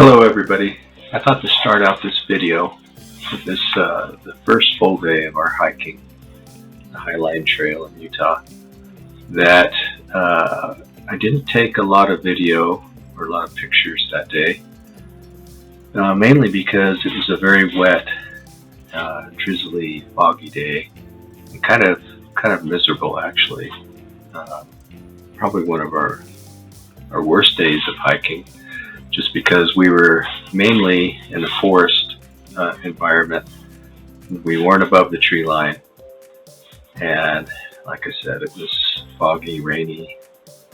Hello everybody. I thought to start out this video with this the first full day of our hiking the Highline Trail in Utah that I didn't take a lot of video or a lot of pictures that day, mainly because it was a very wet, drizzly, foggy day and kind of miserable actually. Probably one of our worst days of hiking, just because we were mainly in a forest environment. We weren't above the tree line, and like I said, it was foggy, rainy,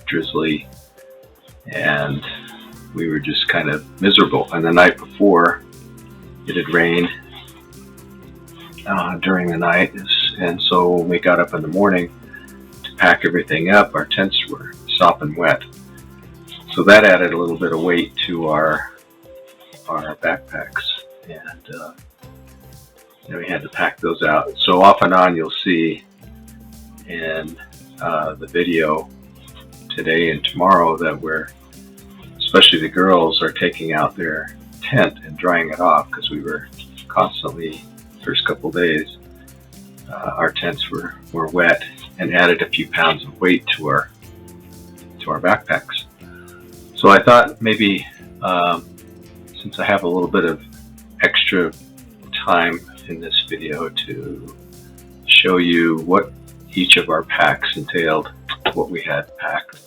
drizzly, and we were just kind of miserable. And the night before, it had rained during the night, and so when we got up in the morning to pack everything up, our tents were sopping wet. So that added a little bit of weight to our backpacks, and we had to pack those out. So off and on, you'll see in the video today and tomorrow that especially the girls, are taking out their tent and drying it off, because we were constantly, first couple days, our tents were wet and added a few pounds of weight to our backpacks. So I thought maybe, since I have a little bit of extra time in this video to show you what each of our packs entailed, what we had packed.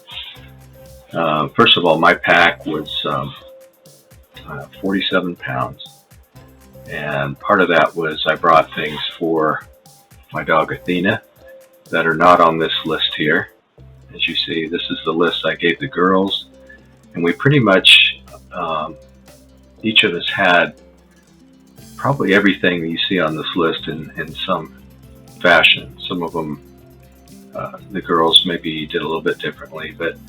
First of all, my pack was 47 pounds, and part of that was I brought things for my dog Athena that are not on this list here. As you see, this is the list I gave the girls. And we pretty much, each of us had probably everything that you see on this list in some fashion. Some of them, the girls maybe did a little bit differently, but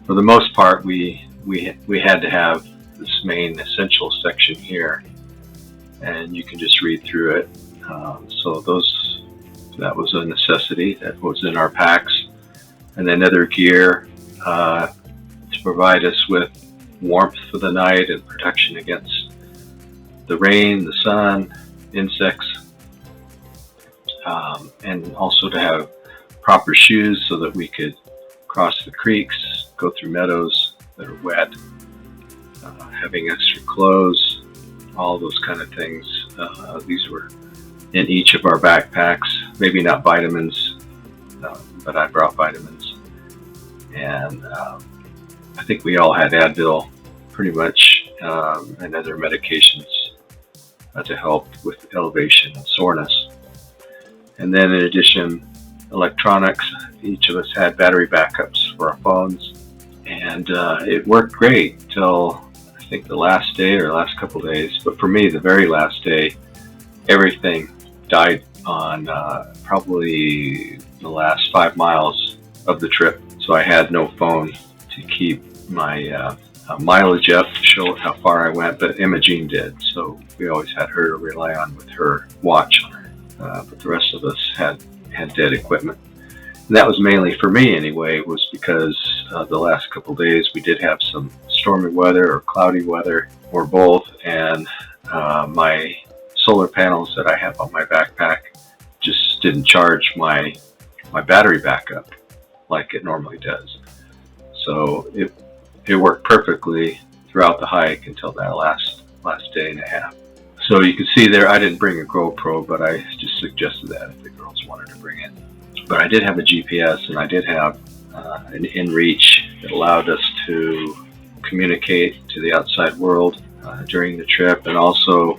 for the most part, we had to have this main essential section here, and you can just read through it. So that was a necessity that was in our packs, and then other gear to provide us with warmth for the night and protection against the rain, the sun, insects, and also to have proper shoes so that we could cross the creeks, go through meadows that are wet, having extra clothes, all those kind of things. These were in each of our backpacks. Maybe not vitamins, but I brought vitamins, and I think we all had Advil pretty much, and other medications to help with elevation and soreness. And then in addition, electronics. Each of us had battery backups for our phones, and it worked great till I think the last day or last couple days. But for me, the very last day, everything died on probably the last 5 miles of the trip. So I had no phone to keep my mileage up, to show how far I went, but Imogene did, so we always had her to rely on with her watch on her. But the rest of us had dead equipment. And that was mainly for me anyway, was because the last couple days we did have some stormy weather or cloudy weather or both, and my solar panels that I have on my backpack just didn't charge my battery backup like it normally does. So it worked perfectly throughout the hike until that last day and a half. So you can see there, I didn't bring a GoPro, but I just suggested that if the girls wanted to bring it. But I did have a GPS, and I did have an inReach that allowed us to communicate to the outside world during the trip. And also,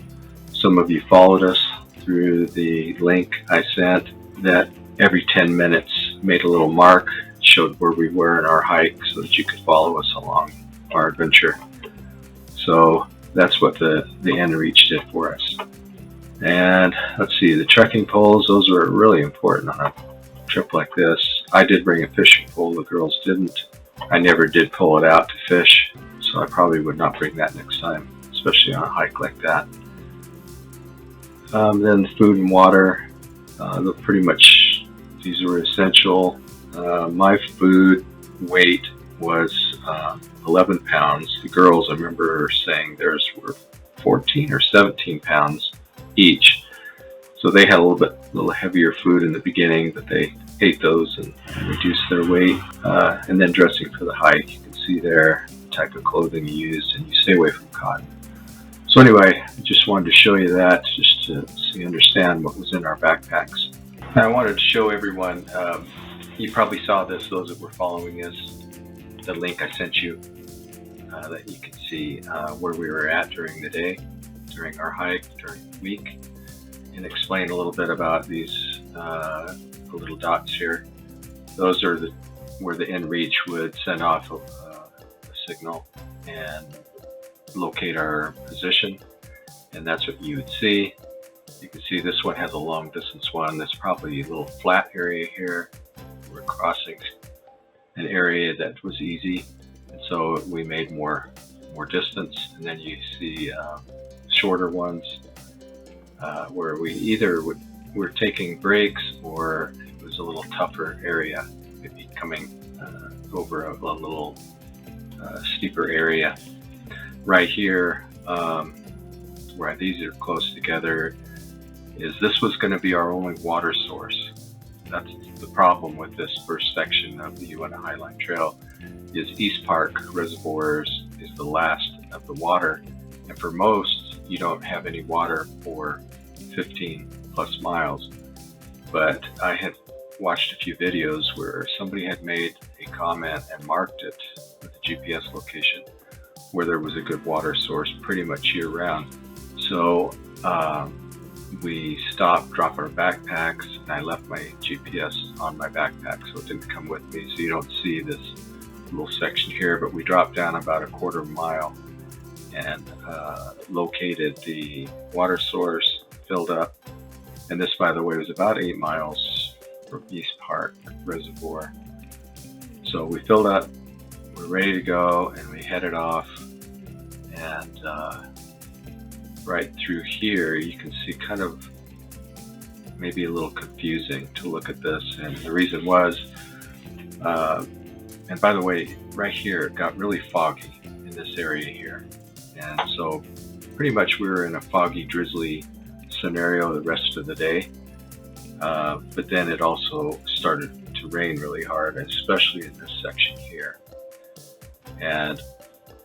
some of you followed us through the link I sent that every 10 minutes made a little mark, showed where we were in our hike so that you could follow us along our adventure. So that's what the inReach did for us. And let's see, the trekking poles, those were really important on a trip like this. I did bring a fishing pole, the girls didn't. I never did pull it out to fish, so I probably would not bring that next time, especially on a hike like that. Then food and water, pretty much these were essential. My food weight was 11 pounds. The girls, I remember saying theirs were 14 or 17 pounds each. So they had a little heavier food in the beginning, but they ate those and reduced their weight. And then dressing for the hike, you can see there the type of clothing you used, and you stay away from cotton. So anyway, I just wanted to show you that, just so you understand what was in our backpacks. And I wanted to show everyone, you probably saw this, those that were following us, the link I sent you, that you can see where we were at during the day, during our hike, during the week, and explain a little bit about these little dots here. Those are where the inReach would send off a signal and locate our position, and that's what you would see. You can see this one has a long distance one. There's probably a little flat area here. We're crossing an area that was easy, and so we made more distance. And then you see shorter ones where we either we're taking breaks, or it was a little tougher area, maybe coming over a little steeper area. Right here, where these are close together, this was going to be our only water source. That's the problem with this first section of the Uinta Highline Trail, is East Park Reservoir is the last of the water, and for most you don't have any water for 15 plus miles. But I had watched a few videos where somebody had made a comment and marked it with a GPS location where there was a good water source pretty much year round. So we stopped, dropped our backpacks, and I left my GPS on my backpack so it didn't come with me, so you don't see this little section here. But we dropped down about a quarter mile and located the water source, filled up. And this, by the way, was about 8 miles from East Park Reservoir. So we filled up, we're ready to go, and we headed off. And right through here, you can see kind of maybe a little confusing to look at this. And the reason was, and by the way, right here, it got really foggy in this area here. And so pretty much we were in a foggy, drizzly scenario the rest of the day. But then it also started to rain really hard, especially in this section here. And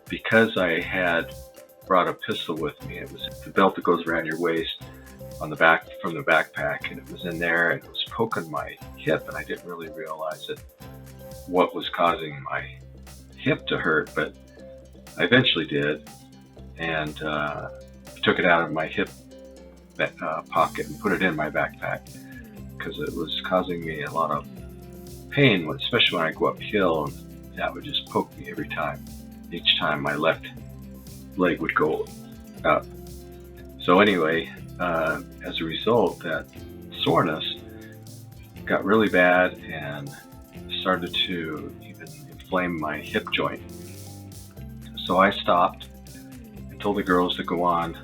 because I had brought a pistol with me, it was the belt that goes around your waist on the back from the backpack, and it was in there, and it was poking my hip, and I didn't really realize what was causing my hip to hurt, but I eventually did, and took it out of my hip pocket and put it in my backpack because it was causing me a lot of pain, especially when I go uphill, and that would just poke me every time. Each time my left leg would go up. So anyway, as a result, that soreness got really bad and started to even inflame my hip joint. So I stopped and told the girls to go on,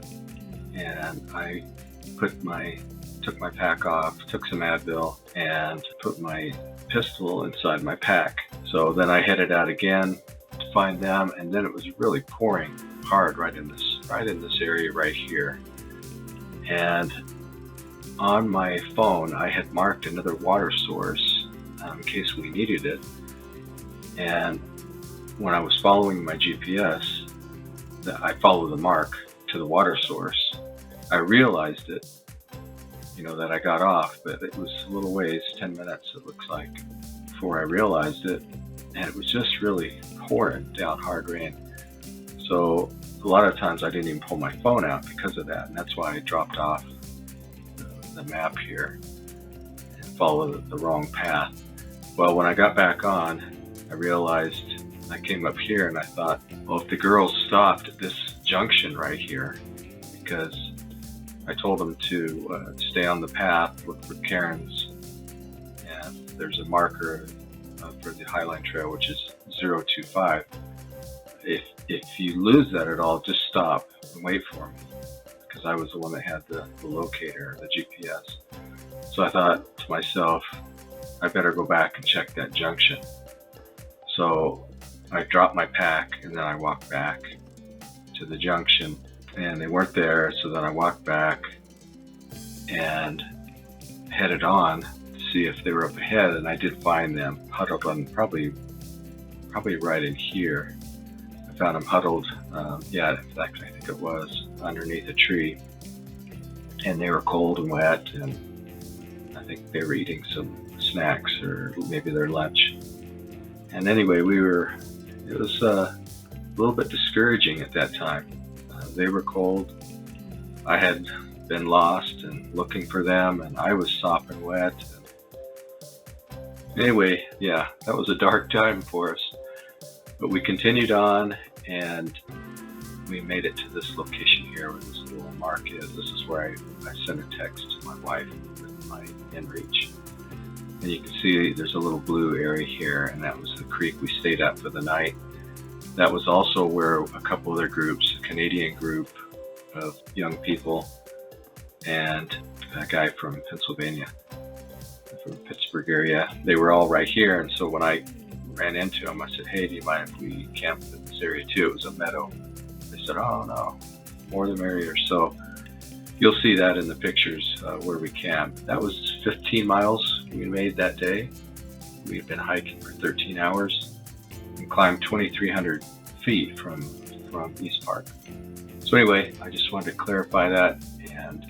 and I took my pack off, took some Advil, and put my pistol inside my pack. So then I headed out again to find them, and then it was really pouring hard right in this area right here. And on my phone, I had marked another water source in case we needed it. And when I was following my GPS, I followed the mark to the water source. I realized it, that I got off, but it was a little ways, 10 minutes it looks like, before I realized it. And it was just really pouring down hard rain. So a lot of times I didn't even pull my phone out because of that, and that's why I dropped off the map here and followed the wrong path. Well, when I got back on, I realized I came up here and I thought, well, if the girls stopped at this junction right here, because I told them to stay on the path, look for cairns, and there's a marker for the Highline Trail, which is 025. If you lose that at all, just stop and wait for me, because I was the one that had the locator, the GPS. So I thought to myself, I better go back and check that junction. So I dropped my pack and then I walked back to the junction, and they weren't there, so then I walked back and headed on to see if they were up ahead, and I did find them huddled on probably right in here. I found them huddled, in fact I think it was underneath a tree, and they were cold and wet, and I think they were eating some snacks or maybe their lunch. And anyway, it was a little bit discouraging at that time. They were cold. I had been lost and looking for them, and I was sopping wet. Anyway, yeah, that was a dark time for us. But we continued on, and we made it to this location here where this little mark is. This is where I sent a text to my wife with my inReach. And you can see there's a little blue area here, and that was the creek we stayed at for the night. That was also where a couple other groups, a Canadian group of young people and a guy from Pennsylvania, from the Pittsburgh area, they were all right here. And so when I ran into them, I said, "Hey, do you mind if we camp in this area too?" It was a meadow. They said, "Oh no, more the merrier." So you'll see that in the pictures where we camped. That was 15 miles we made that day. We had been hiking for 13 hours and climbed 2,300 feet from East Park. So anyway, I just wanted to clarify that, and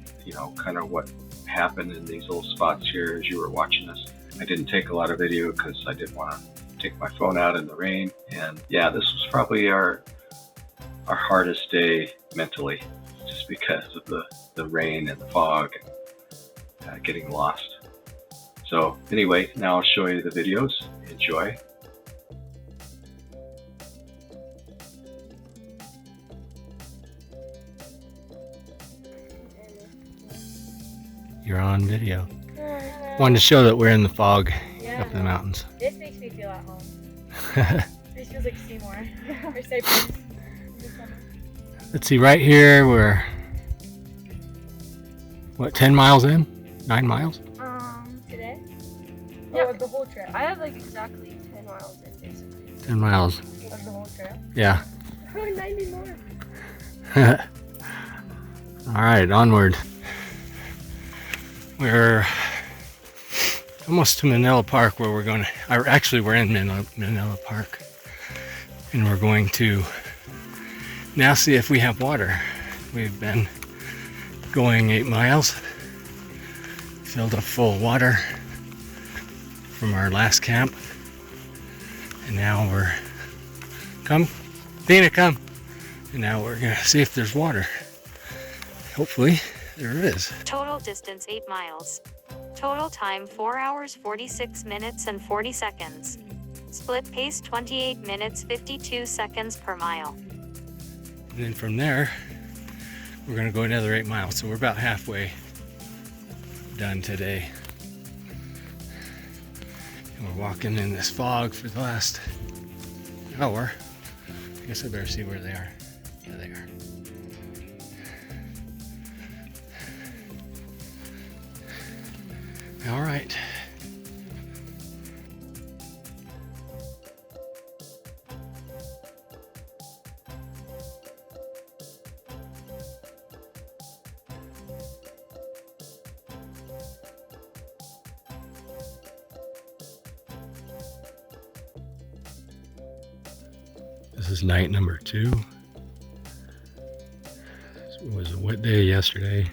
kind of what happened in these little spots here as you were watching us. I didn't take a lot of video because I didn't want to take my phone out in the rain. And yeah, this was probably our hardest day mentally, just because of the rain and the fog and getting lost. So anyway, now I'll show you the videos. Enjoy. You're on video. Wanted to show that we're in the fog up in the mountains. This makes me feel at home. This feels like Seymour or Cypress. Let's see, right here we're, 10 miles in? 9 miles? Today? Yeah, the whole trail. I have like exactly 10 miles in basically. 10 miles. Of the whole trail? Yeah. 90 more. Alright, onward. We're almost to Manila Park, where we're going to, actually we're in Manila Park, and we're going to now see if we have water. We've been going 8 miles, filled up full of water from our last camp, and now we're, come, Dana, come, and now we're gonna see if there's water. Hopefully there is. Total distance 8 miles. Total time 4 hours 46 minutes and 40 seconds. Split pace 28 minutes 52 seconds per mile. And then from there, we're going to go another 8 miles. So we're about halfway done today. And we're walking in this fog for the last hour. I guess I better see where they are. Yeah, they are. All right. This is night number 2. It was a wet day yesterday.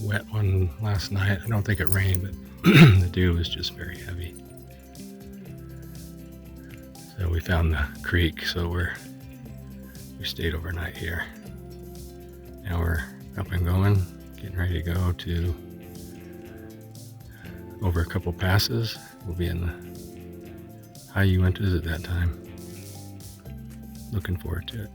Wet one last night. I don't think it rained, but the dew was just very heavy. So we found the creek, so we stayed overnight here. Now we're up and going, getting ready to go to over a couple passes. We'll be in the high Uintas at that time. Looking forward to it.